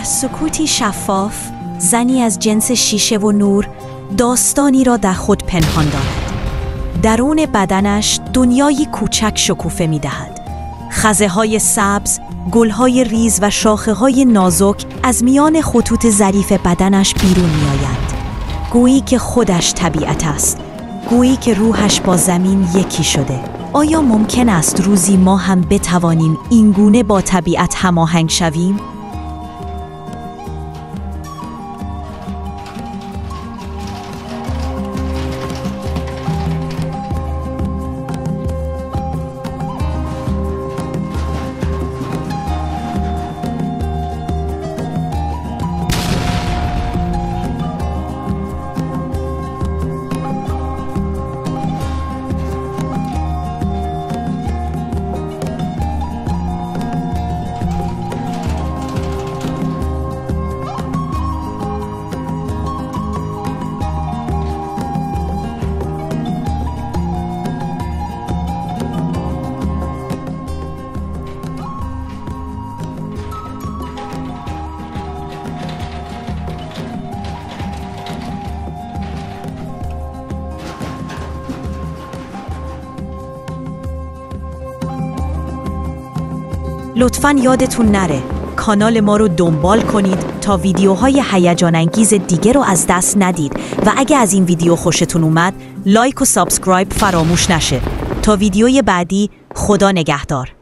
در سکوتی شفاف، زنی از جنس شیشه و نور داستانی را در خود پنهان دارد. درون بدنش دنیایی کوچک شکوفه می دهد. خزه‌های سبز، گل‌های ریز و شاخه‌های نازک از میان خطوط ظریف بدنش بیرون می آیند. گویی که خودش طبیعت است. گویی که روحش با زمین یکی شده. آیا ممکن است روزی ما هم بتوانیم اینگونه با طبیعت هماهنگ شویم؟ لطفاً یادتون نره کانال ما رو دنبال کنید تا ویدیوهای هیجان انگیز دیگه رو از دست ندید و اگه از این ویدیو خوشتون اومد لایک و سابسکرایب فراموش نشه. تا ویدیوی بعدی، خدا نگهدار.